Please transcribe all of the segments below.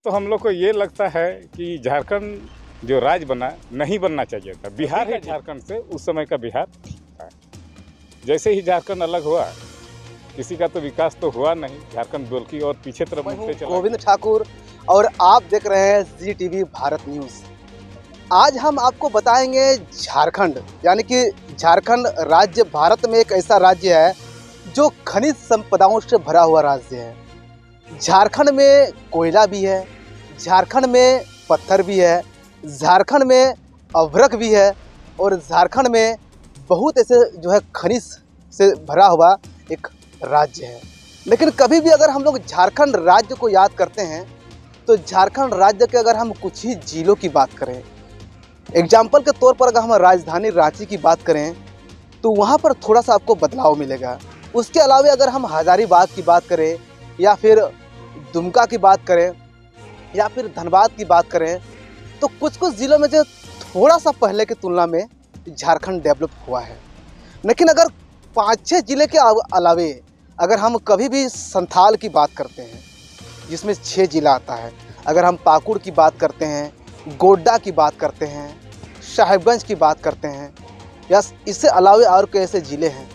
तो हम लोग को ये लगता है कि झारखंड जो राज्य बना नहीं बनना चाहिए था। बिहार है झारखंड से, उस समय का बिहार था। जैसे ही झारखंड अलग हुआ, किसी का तो विकास तो हुआ नहीं, झारखंड बल्कि और पीछे तरफ मुड़ते चला। गोविंद ठाकुर और आप देख रहे हैं जी टीवी भारत न्यूज़। आज हम आपको बताएंगे झारखंड, यानी कि झारखंड राज्य भारत में एक ऐसा राज्य है जो खनिज संपदाओं से भरा हुआ राज्य है। झारखंड में कोयला भी है, झारखंड में पत्थर भी है, झारखंड में अभ्रक भी है और झारखंड में बहुत ऐसे जो है खनिज से भरा हुआ एक राज्य है। लेकिन कभी भी अगर हम लोग झारखंड राज्य को याद करते हैं तो झारखंड राज्य के अगर हम कुछ ही जिलों की बात करें, एग्जाम्पल के तौर पर अगर हम राजधानी रांची की बात करें तो वहाँ पर थोड़ा सा आपको बदलाव मिलेगा। उसके अलावा अगर हम हजारीबाग की बात करें या फिर दुमका की बात करें या फिर धनबाद की बात करें तो कुछ कुछ ज़िलों में जो थोड़ा सा पहले की तुलना में झारखंड डेवलप हुआ है। लेकिन अगर 5-6 ज़िले के अलावे अगर हम कभी भी संथाल की बात करते हैं जिसमें 6 ज़िला आता है, अगर हम पाकुड़ की बात करते हैं, गोड्डा की बात करते हैं, साहिबगंज की बात करते हैं या इससे अलावे और कई ऐसे ज़िले हैं,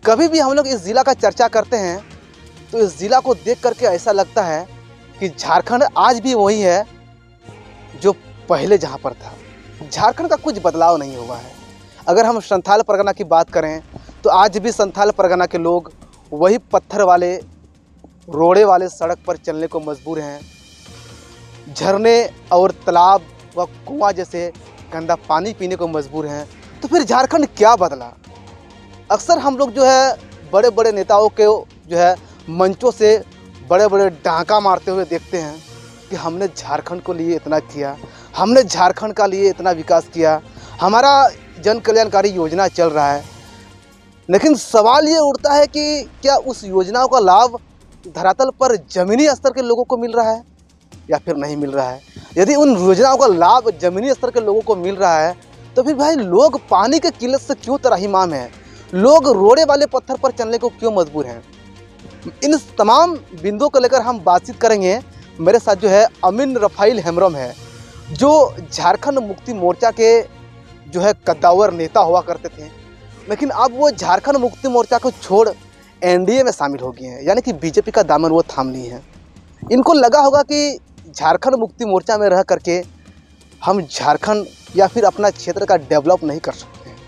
कभी भी हम लोग इस ज़िला का चर्चा करते हैं तो इस ज़िला को देख करके ऐसा लगता है कि झारखंड आज भी वही है जो पहले जहाँ पर था। झारखंड का कुछ बदलाव नहीं हुआ है। अगर हम संथाल परगना की बात करें तो आज भी संथाल परगना के लोग वही पत्थर वाले रोड़े वाले सड़क पर चलने को मजबूर हैं। झरने और तालाब व कुआं जैसे गंदा पानी पीने को मजबूर हैं। तो फिर झारखंड क्या बदला? अक्सर हम लोग जो है बड़े बड़े नेताओं के जो है मंचों से बड़े बड़े डांका मारते हुए देखते हैं कि हमने झारखंड को लिए इतना किया, हमने झारखंड का लिए इतना विकास किया, हमारा जन कल्याणकारी योजना चल रहा है। लेकिन सवाल ये उठता है कि क्या उस योजनाओं का लाभ धरातल पर ज़मीनी स्तर के लोगों को मिल रहा है या फिर नहीं मिल रहा है? यदि उन योजनाओं का लाभ ज़मीनी स्तर के लोगों को मिल रहा है तो फिर भाई लोग पानी के किल्लत से क्यों त्राहिमाम हैं? लोग रोड़े वाले पत्थर पर चलने को क्यों मजबूर हैं? इन तमाम बिंदुओं को लेकर हम बातचीत करेंगे। मेरे साथ जो है अमीन रफ़ाइल हेम्ब्रम है, जो झारखंड मुक्ति मोर्चा के जो है कद्दावर नेता हुआ करते थे, लेकिन अब वो झारखंड मुक्ति मोर्चा को छोड़ एनडीए में शामिल हो गए हैं, यानी कि बीजेपी का दामन वो थाम ली हैं। इनको लगा होगा कि झारखंड मुक्ति मोर्चा में रह करके हम झारखंड या फिर अपना क्षेत्र का डेवलप नहीं कर सकते हैं,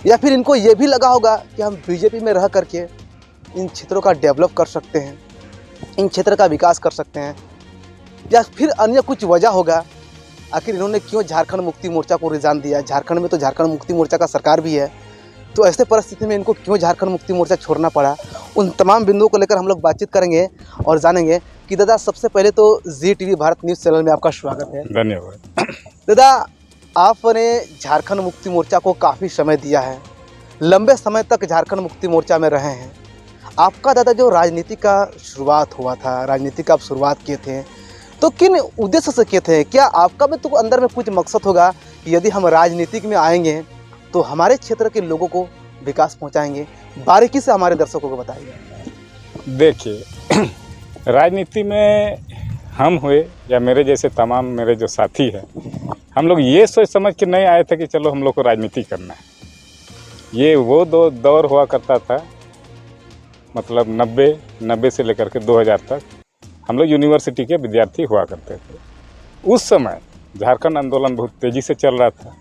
या फिर इनको ये भी लगा होगा कि हम बीजेपी में रह करके इन क्षेत्रों का डेवलप कर सकते हैं, इन क्षेत्र का विकास कर सकते हैं, या फिर अन्य कुछ वजह होगा आखिर इन्होंने क्यों झारखंड मुक्ति मोर्चा को रिजाइन दिया। झारखंड में तो झारखंड मुक्ति मोर्चा का सरकार भी है, तो ऐसे परिस्थिति में इनको क्यों झारखंड मुक्ति मोर्चा छोड़ना पड़ा? उन तमाम बिंदुओं को लेकर हम लोग बातचीत करेंगे और जानेंगे कि दादा, सबसे पहले तो जी टीवी भारत न्यूज़ चैनल में आपका स्वागत है। धन्यवाद। दादा, आपने झारखंड मुक्ति मोर्चा को काफ़ी समय दिया है, लंबे समय तक झारखंड मुक्ति मोर्चा में रहे हैं। आपका दादा जो राजनीति का शुरुआत हुआ था, राजनीति का आप शुरुआत किए थे, तो किन उद्देश्य से किए थे? क्या आपका भी तो अंदर में कुछ मकसद होगा कि यदि हम राजनीति में आएंगे तो हमारे क्षेत्र के लोगों को विकास पहुंचाएंगे? बारीकी से हमारे दर्शकों को बताइए। देखिए, राजनीति में हम हुए या मेरे जैसे तमाम मेरे जो साथी हैं, हम लोग ये सोच समझ के नहीं आए थे कि चलो हम लोग को राजनीति करना है। ये वो दौर हुआ करता था, मतलब 90 से लेकर के 2000 तक हम लोग यूनिवर्सिटी के विद्यार्थी हुआ करते थे। उस समय झारखंड आंदोलन बहुत तेज़ी से चल रहा था,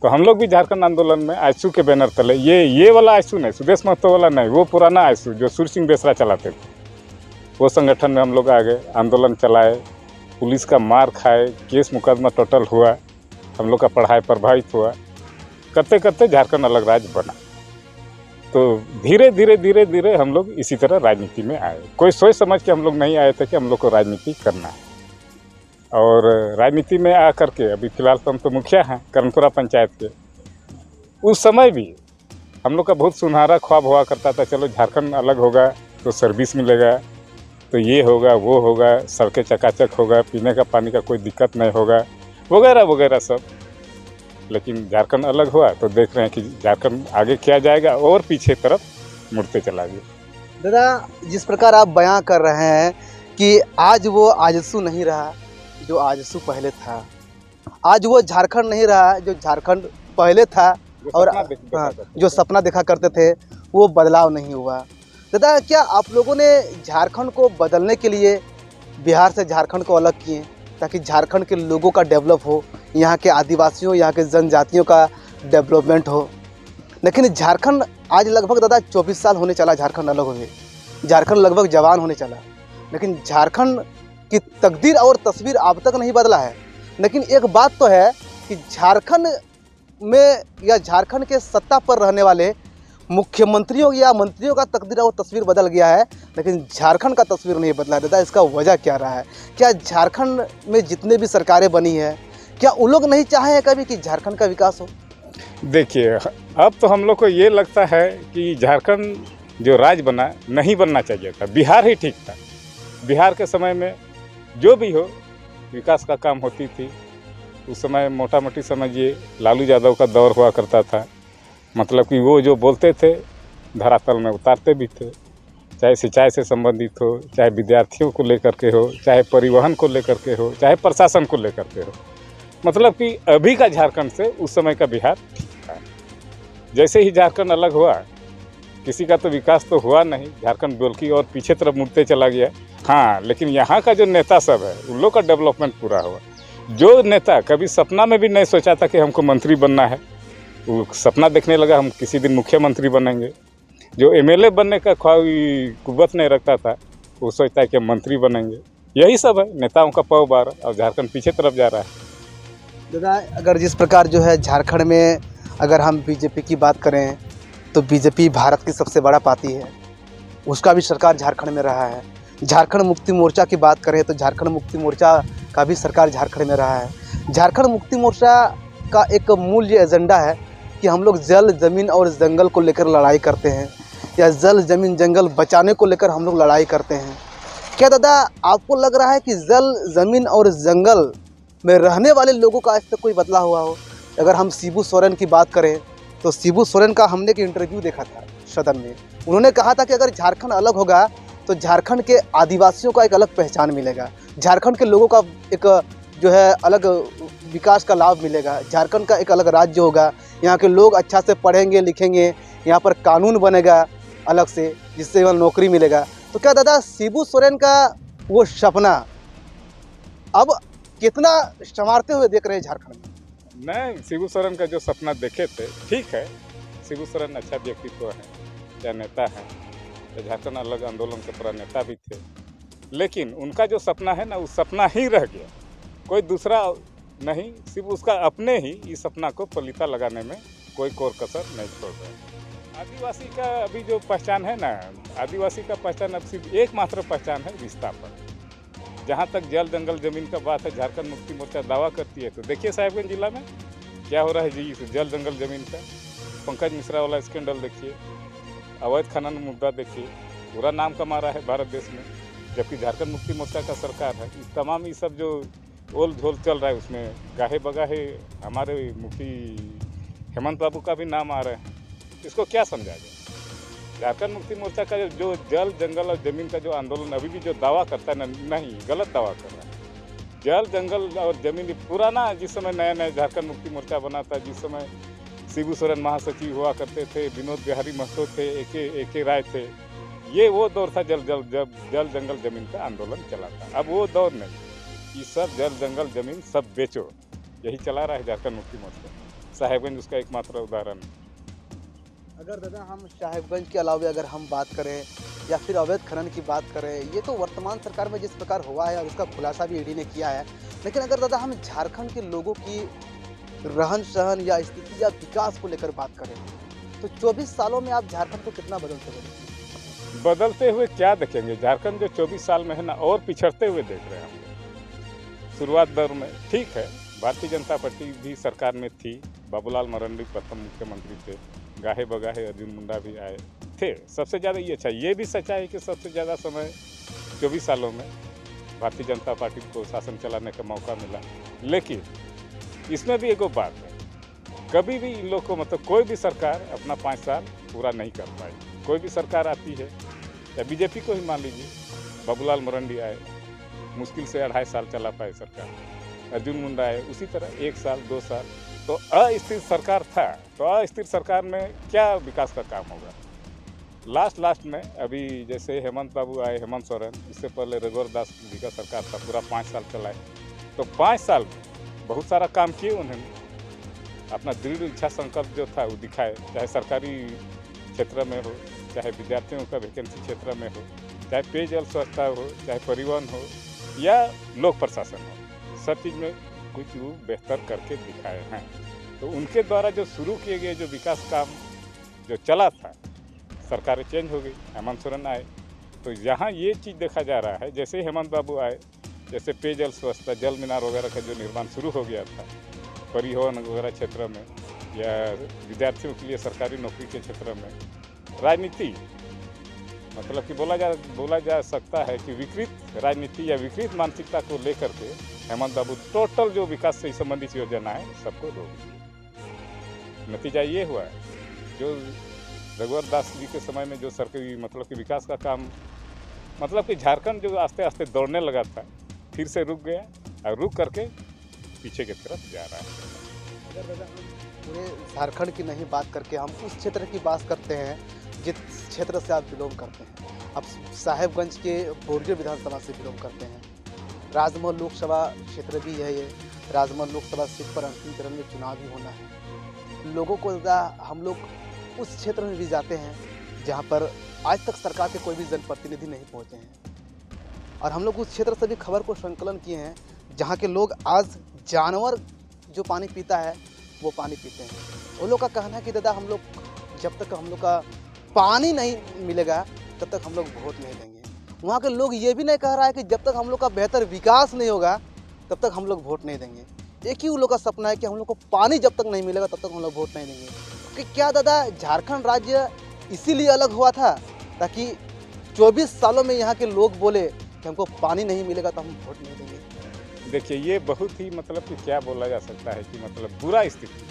तो हम लोग भी झारखंड आंदोलन में आयसू के बैनर तले, ये वाला आयसू नहीं, सुदेश महतो वाला नहीं, वो पुराना आयसू जो सूर्य सिंह बेसरा चलाते थे, वो संगठन में हम लोग आ गए, आंदोलन चलाए, पुलिस का मार खाए, केस मुकदमा टोटल हुआ, हम लोग का पढ़ाई प्रभावित हुआ, करते करते झारखंड अलग राज्य बना। तो धीरे धीरे हम लोग इसी तरह राजनीति में आए। कोई सोच समझ के हम लोग नहीं आए थे कि हम लोग को राजनीति करना है। और राजनीति में आ करके अभी फ़िलहाल तो हम तो मुखिया हैं कर्णपुरा पंचायत के। उस समय भी हम लोग का बहुत सुनहरा ख्वाब हुआ करता था, चलो झारखंड अलग होगा तो सर्विस मिलेगा, तो ये होगा वो होगा, सड़कें चकाचक होगा, पीने का पानी का कोई दिक्कत नहीं होगा, वगैरह वगैरह सब। लेकिन झारखंड अलग हुआ तो देख रहे हैं कि झारखंड आगे क्या जाएगा और पीछे तरफ मुड़ते चला गया। दादा, जिस प्रकार आप बयां कर रहे हैं कि आज वो आजसू नहीं रहा जो आजसू पहले था, आज वो झारखंड नहीं रहा जो झारखंड पहले था, और हाँ, जो सपना देखा करते थे वो बदलाव नहीं हुआ। दादा, क्या आप लोगों ने झारखंड को बदलने के लिए बिहार से झारखंड को अलग किए ताकि झारखंड के लोगों का डेवलप हो, यहाँ के आदिवासियों, यहाँ के जनजातियों का डेवलपमेंट हो? लेकिन झारखंड आज लगभग दादा 24 साल होने चला झारखंड अलग हुए, झारखंड लगभग जवान होने चला, लेकिन झारखंड की तकदीर और तस्वीर अब तक नहीं बदला है। लेकिन एक बात तो है कि झारखंड में या झारखंड के सत्ता पर रहने वाले मुख्यमंत्रियों या मंत्रियों का तकदीर और तस्वीर बदल गया है, लेकिन झारखंड का तस्वीर नहीं बदला है। दादा, इसका वजह क्या रहा है? क्या झारखंड में जितने भी सरकारें बनी है, क्या उन लोग नहीं चाहे हैं कभी कि झारखंड का विकास हो? देखिए, अब तो हम लोग को ये लगता है कि झारखंड जो राज्य बना नहीं बनना चाहिए था, बिहार ही ठीक था। बिहार के समय में जो भी हो विकास का काम होती थी। उस समय मोटा मोटी समझिए लालू यादव का दौर हुआ करता था, मतलब कि वो जो बोलते थे धरातल में उतारते भी थे, चाहे सिंचाई से संबंधित हो, चाहे विद्यार्थियों को लेकर के हो, चाहे परिवहन को लेकर के हो, चाहे प्रशासन को लेकर के हो। मतलब कि अभी का झारखंड से उस समय का बिहार ठीक था। जैसे ही झारखंड अलग हुआ, किसी का तो विकास तो हुआ नहीं, झारखंड बल्कि और पीछे तरफ मुड़ते चला गया। हाँ, लेकिन यहाँ का जो नेता सब है उन लोग का डेवलपमेंट पूरा हुआ। जो नेता कभी सपना में भी नहीं सोचा था कि हमको मंत्री बनना है, वो सपना देखने लगा हम किसी दिन मुख्यमंत्री बनेंगे। जो एमएलए बनने का कुव्वत नहीं रखता था, वो सोचता है कि हम मंत्री बनेंगे। यही सब है नेताओं का पौबार, और झारखंड पीछे तरफ जा रहा है। दादा, अगर जिस प्रकार जो है झारखंड में अगर हम बीजेपी की बात करें तो बीजेपी भारत की सबसे बड़ा पार्टी है, उसका भी सरकार झारखंड में रहा है। झारखंड मुक्ति मोर्चा की बात करें तो झारखंड मुक्ति मोर्चा का भी सरकार झारखंड में रहा है। झारखंड मुक्ति मोर्चा का एक मूल ये एजेंडा है कि हम लोग जल, ज़मीन और जंगल को लेकर लड़ाई करते हैं, या जल, ज़मीन, जंगल बचाने को लेकर हम लोग लड़ाई करते हैं। क्या दादा, आपको लग रहा है कि जल, ज़मीन और जंगल में रहने वाले लोगों का आज तक कोई बदलाव हुआ हो? अगर हम शिबू सोरेन की बात करें तो शिबू सोरेन का हमने एक इंटरव्यू देखा था सदन में। उन्होंने कहा था कि अगर झारखंड अलग होगा तो झारखंड के आदिवासियों का एक अलग पहचान मिलेगा, झारखंड के लोगों का एक जो है अलग विकास का लाभ मिलेगा, झारखंड का एक अलग राज्य होगा, यहाँ के लोग अच्छा से पढ़ेंगे लिखेंगे, यहाँ पर कानून बनेगा अलग से जिससे वह नौकरी मिलेगा। तो क्या दादा, शिबू सोरेन का वो सपना अब कितना संवारते हुए देख रहे हैं झारखंड में? नहीं, शिबू सोरेन का जो सपना देखे थे, ठीक है, शिबू सोरेन अच्छा व्यक्तित्व है, क्या नेता है, झारखंड अलग आंदोलन के पूरा नेता भी थे, लेकिन उनका जो सपना है ना, वो सपना ही रह गया, कोई दूसरा नहीं। सिर्फ उसका अपने ही इस सपना को पलीता लगाने में कोई कोर कसर नहीं छोड़ रहा। आदिवासी का अभी जो पहचान है ना, आदिवासी का पहचान अब सिर्फ एकमात्र पहचान है रिश्ता पर। जहाँ तक जल, जंगल, जमीन का बात है, झारखंड मुक्ति मोर्चा दावा करती है। तो देखिए साहिबगंज जिला में क्या हो रहा है जी, जल, जंगल, जमीन का। पंकज मिश्रा वाला स्कैंडल देखिए, अवैध खनन मुद्दा देखिए, पूरा नाम कमा रहा है भारत देश में, जबकि झारखंड मुक्ति मोर्चा का सरकार है। इस तमाम ये सब जो ओल झोल चल रहा है उसमें गाहे बगाहे हमारे मुखी हेमंत बाबू का भी नाम आ रहा है। इसको क्या समझा जाए? झारखंड मुक्ति मोर्चा का जो जल, जंगल और ज़मीन का जो आंदोलन अभी भी जो दावा करता है ना, नहीं, गलत दावा कर रहा है। जल, जंगल और ज़मीन पुराना, जिस समय नया नया झारखंड मुक्ति मोर्चा बना था, जिस समय शिबू सोरेन महासचिव हुआ करते थे, विनोद बिहारी महतो थे, ए.के. राय थे, ये वो दौर था जब जल, जंगल, ज़मीन का आंदोलन चला था। अब वो दौर नहीं, ये सब जल, जंगल, ज़मीन सब बेचो, यही चला रहा है झारखंड मुक्ति मोर्चा। साहेबगंज उसका एकमात्र उदाहरण है। अगर दादा हम साहेबगंज के अलावा अगर हम बात करें या फिर अवैध खनन की बात करें, ये तो वर्तमान सरकार में जिस प्रकार हुआ है और उसका खुलासा भी ईडी ने किया है, लेकिन अगर दादा हम झारखंड के लोगों की रहन सहन या स्थिति या विकास को लेकर बात करें तो 24 सालों में आप झारखंड को कितना बदलते हुए क्या देखेंगे? झारखंड जो 24 साल में है ना, और पिछड़ते हुए देख रहे हैं हम लोग। शुरुआत दौर में ठीक है, भारतीय जनता पार्टी भी सरकार में थी, बाबूलाल मरांडी प्रथम मुख्यमंत्री थे, गाहे बगाहे अर्जुन मुंडा भी आए थे। सबसे ज़्यादा ये अच्छा, ये भी सच्चाई है कि सबसे ज़्यादा समय 24 सालों में भारतीय जनता पार्टी को शासन चलाने का मौका मिला। लेकिन इसमें भी एक बात है, कभी भी इन लोग को मतलब कोई भी सरकार अपना 5 साल पूरा नहीं कर पाई। कोई भी सरकार आती है, या बीजेपी को ही मान लीजिए, बाबूलाल मरंडी आए, मुश्किल से 2.5 साल चला पाए सरकार। अर्जुन मुंडा आए, उसी तरह 1 साल 2 साल। तो अस्थिर सरकार था, तो अस्थिर सरकार में क्या विकास का काम होगा। लास्ट में अभी जैसे हेमंत बाबू आए, हेमंत सोरेन, इससे पहले रघुवर दास जी का सरकार था, पूरा 5 साल चलाए। तो 5 साल में बहुत सारा काम किए उन्होंने, अपना दृढ़ इच्छा संकल्प जो था वो दिखाए, चाहे सरकारी क्षेत्र में हो, चाहे विद्यार्थियों का वैकेंसी क्षेत्र में हो, चाहे पेयजल स्वच्छता हो, चाहे परिवहन हो या लोक प्रशासन हो, सब चीज़ में कुछ वो बेहतर करके दिखाए हैं। तो उनके द्वारा जो शुरू किए गए जो विकास काम जो चला था, सरकारें चेंज हो गई, हेमंत सोरेन आए, तो यहाँ ये चीज़ देखा जा रहा है, जैसे हेमंत बाबू आए, जैसे पेयजल स्वच्छता, जल मीनार वगैरह का जो निर्माण शुरू हो गया था, परिवहन वगैरह क्षेत्र में या विद्यार्थियों के लिए सरकारी नौकरी के क्षेत्र में, राजनीति मतलब कि बोला जा सकता है कि विकृत राजनीति या विकृत मानसिकता को लेकर के हेमंत बाबू टोटल जो विकास से संबंधित योजना है सबको रोक दिए। नतीजा ये हुआ जो रघुवर दास जी के समय में जो सरकारी मतलब कि विकास का काम मतलब कि झारखंड जो आस्ते आस्ते दौड़ने लगा था, फिर से रुक गया और रुक करके पीछे की तरफ जा रहा है। अगर दादा हम पूरे झारखंड की नहीं बात करके हम उस क्षेत्र की बात करते हैं जिस क्षेत्र से आप बिलोंग करते हैं। आप साहेबगंज के बोर्डे विधानसभा से बिलोंग करते हैं। राजमहल लोकसभा क्षेत्र भी है ये। राजमहल लोकसभा सीट पर अंतिम चरण में चुनाव भी होना है। लोगों को दादा हम लोग उस क्षेत्र में भी जाते हैं जहाँ पर आज तक सरकार के कोई भी जनप्रतिनिधि नहीं पहुँचे हैं, और हम लोग उस क्षेत्र से भी खबर को संकलन किए हैं जहाँ के लोग आज जानवर जो पानी पीता है वो पानी पीते हैं। उन लोग का कहना है कि दादा हम लोग जब तक हम लोग का पानी नहीं मिलेगा तब तक हम लोग वोट नहीं देंगे। वहाँ के लोग ये भी नहीं कह रहा है कि जब तक हम लोग का बेहतर विकास नहीं होगा तब तक हम लोग वोट नहीं देंगे। एक ही उन लोग का सपना है कि हम लोग को पानी जब तक नहीं मिलेगा तब तक हम लोग वोट नहीं देंगे। कि क्या दादा झारखंड राज्य इसीलिए अलग हुआ था ताकि 24 सालों में यहाँ के लोग बोले कि हमको पानी नहीं मिलेगा तो हम वोट नहीं देंगे। देखिए ये बहुत ही मतलब कि क्या बोला जा सकता है कि मतलब बुरा स्थिति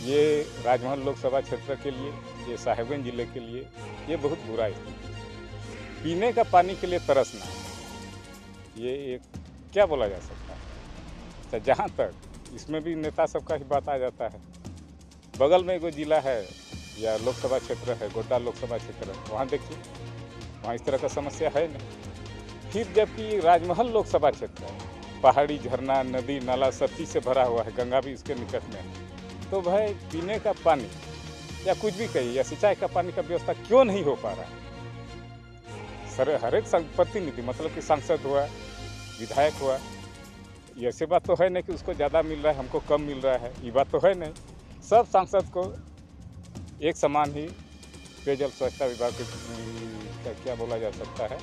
ये राजमहल लोकसभा क्षेत्र के लिए, ये साहेबगंज जिले के लिए ये बहुत बुरा स्थिति। पीने का पानी के लिए तरसना ये एक क्या बोला जा सकता है। अच्छा, जहाँ तक इसमें भी नेता सबका ही बात आ जाता है। बगल में एगो जिला है या लोकसभा क्षेत्र है, गोड्डा लोकसभा क्षेत्र, वहाँ देखिए वहाँ इस तरह का समस्या है नहीं। फिर जबकि राजमहल लोकसभा क्षेत्र है, पहाड़ी, झरना, नदी, नाला सब चीज़ से भरा हुआ है, गंगा भी इसके निकट में है, तो भाई पीने का पानी या कुछ भी कहिए या सिंचाई का पानी का व्यवस्था क्यों नहीं हो पा रहा है। सर हर एक प्रतिनिधि मतलब कि सांसद हुआ, विधायक हुआ, ये ऐसी बात तो है नहीं कि उसको ज़्यादा मिल रहा है हमको कम मिल रहा है, ये बात तो है नहीं। सब सांसद को एक समान ही पेयजल स्वच्छता विभाग का क्या बोला जा सकता है,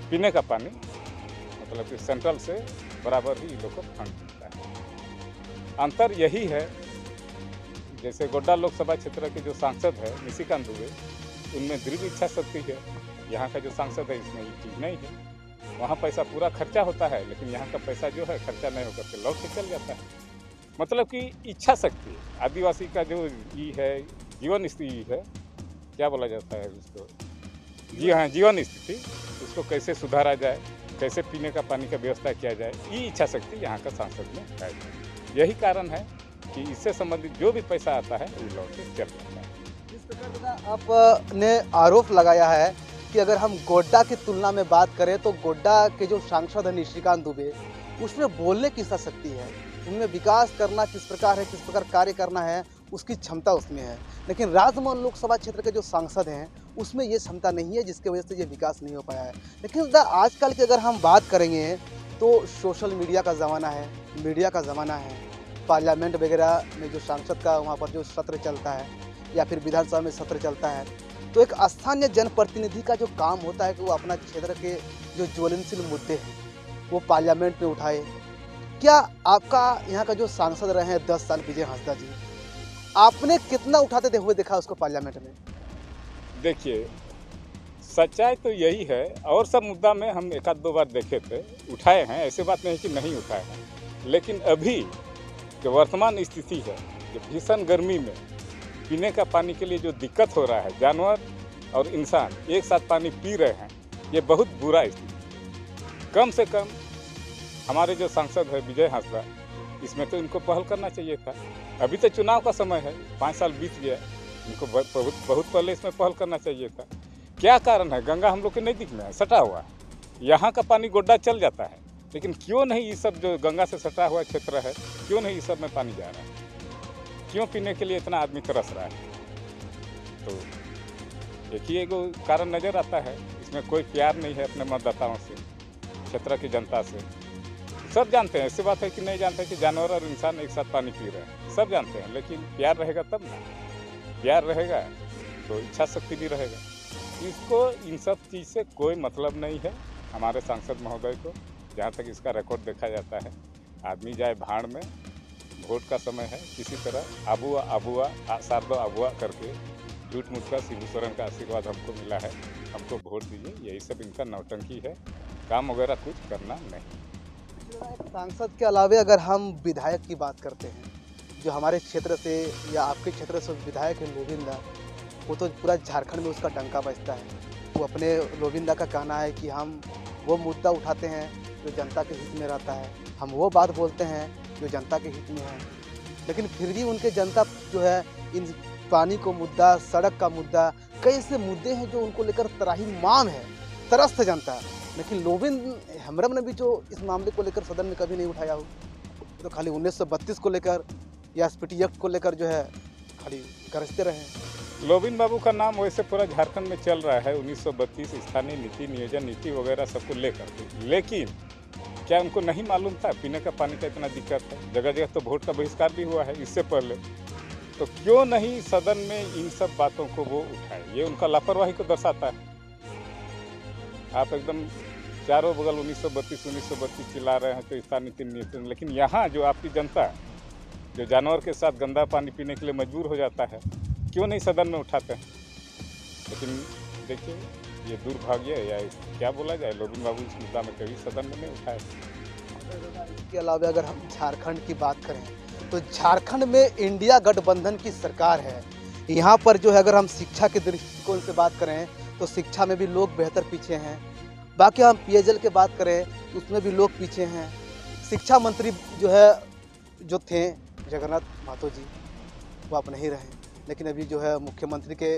पीने का पानी मतलब कि सेंट्रल से बराबर ही लोग को फंड मिलता है। अंतर यही है जैसे गोड्डा लोकसभा क्षेत्र के जो सांसद है निशिकांत दुबे, उनमें दृढ़ इच्छा शक्ति है। यहाँ का जो सांसद है इसमें ये चीज़ नहीं है। वहाँ पैसा पूरा खर्चा होता है लेकिन यहाँ का पैसा जो है खर्चा नहीं होकर के लौट के चल जाता है। मतलब कि इच्छा शक्ति आदिवासी का जो ये है जीवन स्थिति है, क्या बोला जाता है उसको, जी हाँ जीवन स्थिति, उसको कैसे सुधारा जाए, कैसे पीने का पानी का व्यवस्था किया जाए, ये इच्छा शक्ति यहाँ का सांसद में है। यही कारण है कि इससे संबंधित जो भी पैसा आता है वो लौट के चल जाता है। जिस प्रकार आपने आरोप लगाया है कि अगर हम गोड्डा की तुलना में बात करें तो गोड्डा के जो सांसद है निशिकांत दुबे, उसमें बोलने की शक्ति है, उनमें विकास करना किस प्रकार है, किस प्रकार कार्य करना है, उसकी क्षमता उसमें है। लेकिन राजमहल लोकसभा क्षेत्र के जो सांसद हैं उसमें ये क्षमता नहीं है, जिसकी वजह से ये विकास नहीं हो पाया है। लेकिन आजकल की अगर हम बात करेंगे तो सोशल मीडिया का ज़माना है, मीडिया का ज़माना है। पार्लियामेंट वगैरह में जो सांसद का वहाँ पर जो सत्र चलता है या फिर विधानसभा में सत्र चलता है, तो एक स्थानीय जनप्रतिनिधि का जो काम होता है कि वो अपना क्षेत्र के जो ज्वलनशील मुद्दे हैं वो पार्लियामेंट में उठाए। क्या आपका यहाँ का जो सांसद रहे हैं 10 साल विजय हांसदा जी, आपने कितना उठाते हुए देखा उसको पार्लियामेंट में? देखिए सच्चाई तो यही है, और सब मुद्दा में हम 1-2 बार देखे थे, उठाए हैं, ऐसे बात नहीं कि नहीं उठाए हैं। लेकिन अभी जो वर्तमान स्थिति है, जो भीषण गर्मी में पीने का पानी के लिए जो दिक्कत हो रहा है, जानवर और इंसान एक साथ पानी पी रहे हैं, ये बहुत बुरा स्थिति है। कम से कम हमारे जो सांसद है विजय हांसदा, इसमें तो इनको पहल करना चाहिए था। अभी तो चुनाव का समय है, 5 साल बीत गया, इनको बहुत पहले इसमें पहल करना चाहिए था। क्या कारण है? गंगा हम लोग के नज़दीक में है, सटा हुआ है, यहाँ का पानी गोड्डा चल जाता है, लेकिन क्यों नहीं ये सब जो गंगा से सटा हुआ क्षेत्र है, क्यों नहीं इस सब में पानी जा रहा है? क्यों पीने के लिए इतना आदमी तरस रहा है? तो एक ही एगो कारण नज़र आता है, इसमें कोई प्यार नहीं है अपने मतदाताओं से, क्षेत्र की जनता से। सब जानते हैं, ऐसी बात है कि नहीं जानते कि जानवर और इंसान एक साथ पानी पी रहे हैं, सब जानते हैं, लेकिन प्यार रहेगा तब ना। प्यार रहेगा तो इच्छा शक्ति भी रहेगा। इसको इन सब चीज़ से कोई मतलब नहीं है हमारे सांसद महोदय को। जहाँ तक इसका रिकॉर्ड देखा जाता है, आदमी जाए भाड़ में, वोट का समय है, किसी तरह आबुआ आबुआ शारदो आबुआ करके झूठ मूठ का शिबू सोरेन का आशीर्वाद हमको मिला है, हमको वोट दीजिए, यही सब इनका नौटंकी है, काम वगैरह कुछ करना नहीं। सांसद के अलावे अगर हम विधायक की बात करते हैं, जो हमारे क्षेत्र से या आपके क्षेत्र से विधायक है लोविंदा, वो तो पूरा झारखंड में उसका डंका बजता है। वो अपने लोविंदा का कहना है कि हम वो मुद्दा उठाते हैं जो जनता के हित में रहता है, हम वो बात बोलते हैं जो जनता के हित में है, लेकिन फिर भी उनके जनता जो है इन पानी को मुद्दा, सड़क का मुद्दा, कई ऐसे मुद्दे हैं जो उनको लेकर त्राहिमाम है, त्रस्त है जनता। लेकिन लोविंद हेम्ब्रम ने भी जो इस मामले को लेकर सदन में कभी नहीं उठाया हो, तो खाली 1932 को लेकर या एसपीटी एक्ट को लेकर जो है खाली गरजते रहे। लोविंद बाबू का नाम वैसे पूरा झारखंड में चल रहा है, 1932 स्थानीय नीति, नियोजन नीति वगैरह सबको लेकर के, लेकिन क्या उनको नहीं मालूम था पीने का पानी का इतना दिक्कत है? जगह जगह तो वोट का बहिष्कार भी हुआ है इससे पहले, तो क्यों नहीं सदन में इन सब बातों को वो उठाए? ये उनका लापरवाही को दर्शाता है। आप एकदम चारों बगल 1932 चिल्ला रहे हैं तो स्थानीय नीति, लेकिन यहाँ जो आपकी जनता जो जानवर के साथ गंदा पानी पीने के लिए मजबूर हो जाता है, क्यों नहीं सदन में उठाते हैं? लेकिन देखिए, ये दुर्भाग्य है या क्या बोला जाए, लोविंद बाबू इस मुद्दा में कभी सदन में नहीं उठाए। इसके अलावा अगर हम झारखंड की बात करें तो झारखंड में इंडिया गठबंधन की सरकार है। यहाँ पर जो है अगर हम शिक्षा के दृष्टिकोण से बात करें तो शिक्षा में भी लोग बेहतर पीछे हैं। बाकी हम पेयजल की बात करें तो उसमें भी लोग पीछे हैं। शिक्षा मंत्री जो थे जगन्नाथ महतो जी, वो अब नहीं रहे, लेकिन अभी जो है मुख्यमंत्री के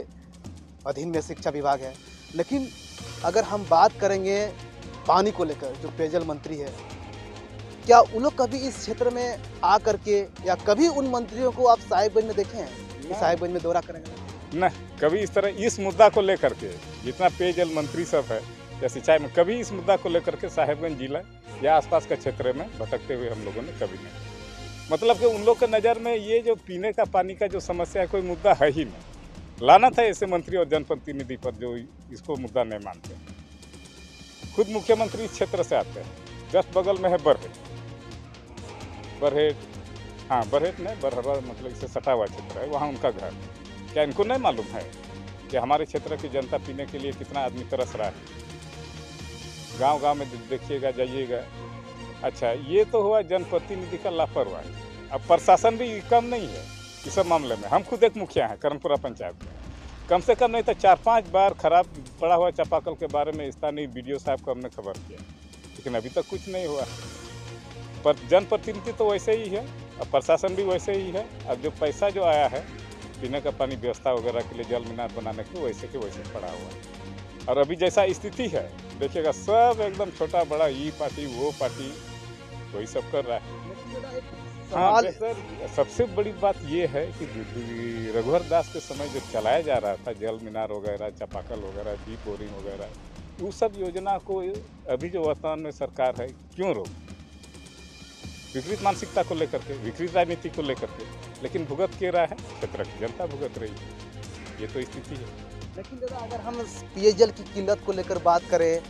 अधीन में शिक्षा विभाग है। लेकिन अगर हम बात करेंगे पानी को लेकर, जो पेयजल मंत्री है, क्या उन लोग कभी इस क्षेत्र में आ करके या कभी उन मंत्रियों को आप साहिबगंज में देखे हैं कि साहिबगंज में दौरा करेंगे? न कभी इस तरह इस मुद्दा को लेकर के, जितना पेयजल मंत्री सब है या सिंचाई में, कभी इस मुद्दा को लेकर के साहिबगंज जिला या आसपास के क्षेत्र में भटकते हुए हम लोगों ने कभी नहीं। मतलब कि उन लोग के नज़र में ये जो पीने का पानी का जो समस्या है, कोई मुद्दा है ही नहीं। लाना था ऐसे मंत्री और जनप्रतिनिधि पर जो इसको मुद्दा नहीं मानते। खुद मुख्यमंत्री इस क्षेत्र से आते हैं, जस्ट बगल में है बरहेट, बरहेट नहीं, बरहरा मतलब इससे सटा हुआ क्षेत्र है, वहाँ उनका घर। क्या इनको नहीं मालूम है कि हमारे क्षेत्र की जनता पीने के लिए कितना आदमी तरस रहा है? गांव गांव में देखिएगा, जाइएगा। अच्छा, ये तो हुआ जनप्रतिनिधि का लापरवाही। अब प्रशासन भी कम नहीं है इस सब मामले में। हम खुद एक मुखिया हैं करमपुरा पंचायत में, कम से कम नहीं तो 4-5 बार खराब पड़ा हुआ चापाकल के बारे में स्थानीय BDO साहब को हमने खबर किया, लेकिन अभी तक कुछ नहीं हुआ। पर जनप्रतिनिधि तो वैसे ही है, अब प्रशासन भी वैसे ही है। अब जो पैसा जो आया है पीने का पानी व्यवस्था वगैरह के लिए, जल मीनार बनाने के, वैसे के वैसे पड़ा हुआ है। और अभी जैसा स्थिति है देखिएगा, सब एकदम छोटा बड़ा, ये पार्टी वो पार्टी, वही सब कर रहा है। हाँ, सबसे बड़ी बात ये है कि रघुवर दास के समय जो चलाया जा रहा था जल मीनार वगैरह, चापाकल वगैरह, डीप बोरिंग वगैरह, वो सब योजना को अभी जो वर्तमान में सरकार है क्यों रोक? विपरीत मानसिकता को लेकर के, विपरीत राजनीति को लेकर के, लेकिन भुगत के रहा है क्षेत्र की जनता, भुगत रही है। ये तो स्थिति है। लेकिन दादा, अगर हम पेयजल की किल्लत को लेकर बात करें,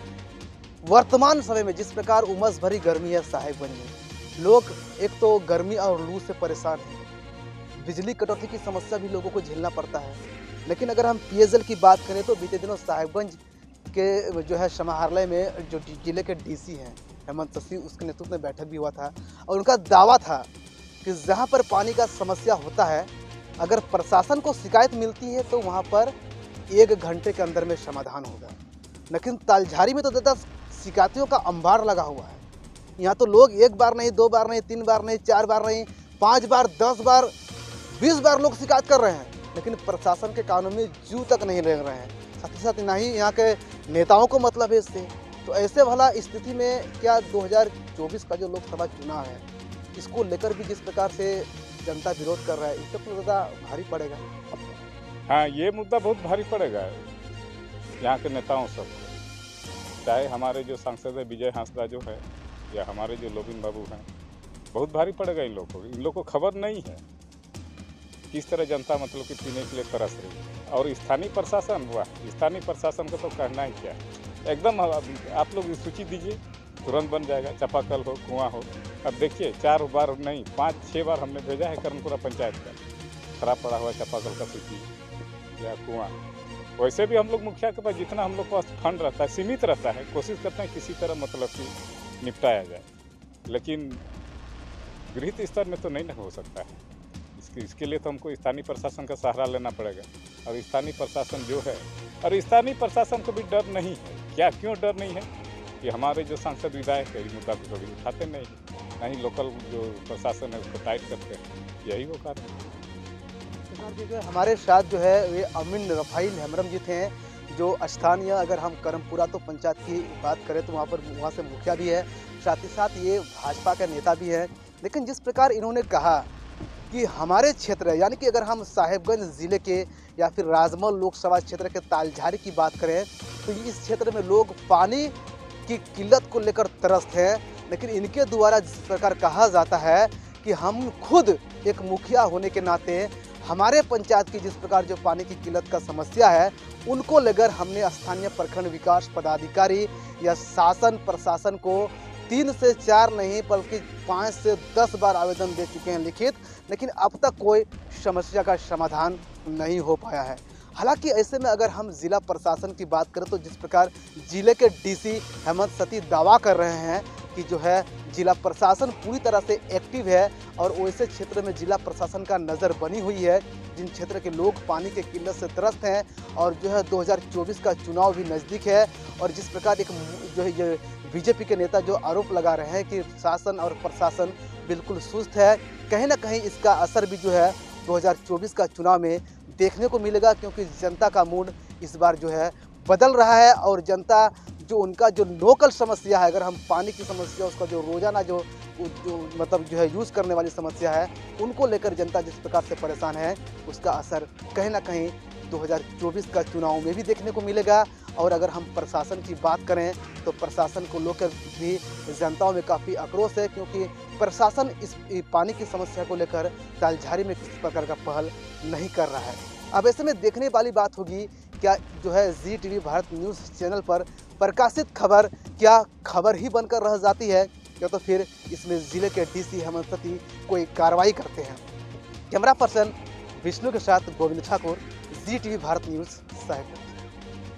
वर्तमान समय में जिस प्रकार उमस भरी गर्मी है साहिबगंज में, लोग एक तो गर्मी और लू से परेशान हैं, बिजली कटौती की समस्या भी लोगों को झेलना पड़ता है। लेकिन अगर हम पेयजल की बात करें तो बीते दिनों साहिबगंज के जो है समाहरणालय में जो जिले के DC हैं हेमंत ससी, उसके नेतृत्व में बैठक भी हुआ था और उनका दावा था कि जहाँ पर पानी का समस्या होता है, अगर प्रशासन को शिकायत मिलती है तो वहाँ पर 1 घंटे के अंदर में समाधान होगा। लेकिन तालझारी में तो दादा शिकायतों का अंबार लगा हुआ है। यहाँ तो लोग एक बार नहीं, 2 बार नहीं, 3 बार नहीं, 4 बार नहीं, 5 बार, 10 बार, 20 बार लोग शिकायत कर रहे हैं, लेकिन प्रशासन के कानों में जू तक नहीं ले रहे हैं। साथ ही साथ ना ही यहाँ के नेताओं को मतलब है इससे। तो ऐसे भला स्थिति में क्या 2024 का जो लोकसभा चुनाव है, इसको लेकर भी जिस प्रकार से जनता विरोध कर रहा है, इससे तो ज़्यादा भारी पड़ेगा। हाँ, ये मुद्दा बहुत भारी पड़ेगा यहाँ के नेताओं सबको, चाहे हमारे जो सांसद है विजय हांसदा जो है, या हमारे जो लोबिन बाबू हैं, बहुत भारी पड़ेगा इन लोगों को। इन लोगों को खबर नहीं है किस तरह जनता मतलब कि पीने के लिए तरस रही है। और स्थानीय प्रशासन हुआ, स्थानीय प्रशासन का तो कहना ही क्या है, एकदम आप लोग सूची दीजिए, तुरंत बन जाएगा। चापाकल हो, कुआं हो, अब देखिए 4 बार नहीं 5-6 बार हमने भेजा है कर्मपुरा पंचायत का, खराब पड़ा हुआ चापाकल का सूची या कुआं। वैसे भी हम लोग मुखिया के पास जितना हम लोग के पास फंड रहता है सीमित रहता है, कोशिश करते हैं किसी तरह मतलब कि निपटाया जाए, लेकिन गृहित स्तर में तो नहीं ना हो सकता है। इसके लिए तो हमको स्थानीय प्रशासन का सहारा लेना पड़ेगा। और स्थानीय प्रशासन जो है, और स्थानीय प्रशासन को भी डर नहीं है। क्या क्यों डर नहीं है कि हमारे जो सांसद विधायक है इस मुद्दा को कभी उठाते नहीं, ना ही लोकल जो प्रशासन है उसको टाइट करते हैं, यही वो कारण है। हमारे साथ जो है वे अमीन रफाइल हेमरम जी थे, जो स्थानीय, अगर हम करमपुरा तो पंचायत की बात करें तो वहाँ से मुखिया भी है, साथ ही साथ ये भाजपा के नेता भी है। लेकिन जिस प्रकार इन्होंने कहा कि हमारे क्षेत्र यानी कि अगर हम साहेबगंज ज़िले के या फिर राजमहल लोकसभा क्षेत्र के तालझारी की बात करें तो इस क्षेत्र में लोग पानी की किल्लत को लेकर त्रस्त हैं। लेकिन इनके द्वारा जिस प्रकार कहा जाता है कि हम खुद एक मुखिया होने के नाते हमारे पंचायत की जिस प्रकार जो पानी की किल्लत का समस्या है, उनको लेकर हमने स्थानीय प्रखंड विकास पदाधिकारी या शासन प्रशासन को 3 से 4 नहीं बल्कि 5 से 10 बार आवेदन दे चुके हैं लिखित, लेकिन अब तक कोई समस्या का समाधान नहीं हो पाया है। हालांकि ऐसे में अगर हम ज़िला प्रशासन की बात करें तो जिस प्रकार ज़िले के डीसी हेमंत सती दावा कर रहे हैं कि जो है जिला प्रशासन पूरी तरह से एक्टिव है और वैसे क्षेत्र में जिला प्रशासन का नज़र बनी हुई है जिन क्षेत्र के लोग पानी के किल्लत से त्रस्त हैं। और जो है 2024 का चुनाव भी नज़दीक है और जिस प्रकार एक जो है ये बीजेपी के नेता जो आरोप लगा रहे हैं कि शासन और प्रशासन बिल्कुल सुस्त है, कहीं ना कहीं इसका असर भी जो है 2024 का चुनाव में देखने को मिलेगा, क्योंकि जनता का मूड इस बार जो है बदल रहा है। और जनता जो उनका जो लोकल समस्या है, अगर हम पानी की समस्या, उसका जो रोज़ाना जो मतलब जो है यूज़ करने वाली समस्या है, उनको लेकर जनता जिस प्रकार से परेशान है, उसका असर कहीं ना कहीं 2024 का चुनाव में भी देखने को मिलेगा। और अगर हम प्रशासन की बात करें तो प्रशासन को लेकर भी जनताओं में काफ़ी आक्रोश है, क्योंकि प्रशासन इस पानी की समस्या को लेकर तालझारी में किसी प्रकार का पहल नहीं कर रहा है। अब ऐसे में देखने वाली बात होगी क्या जो है जी टीवी भारत न्यूज़ चैनल पर प्रकाशित खबर क्या खबर ही बनकर रह जाती है, या तो फिर इसमें ज़िले के डीसी हेमंत सती कोई कार्रवाई करते हैं। कैमरा पर्सन विष्णु के साथ गोविंद ठाकुर, जी टीवी भारत न्यूज़ साहिब।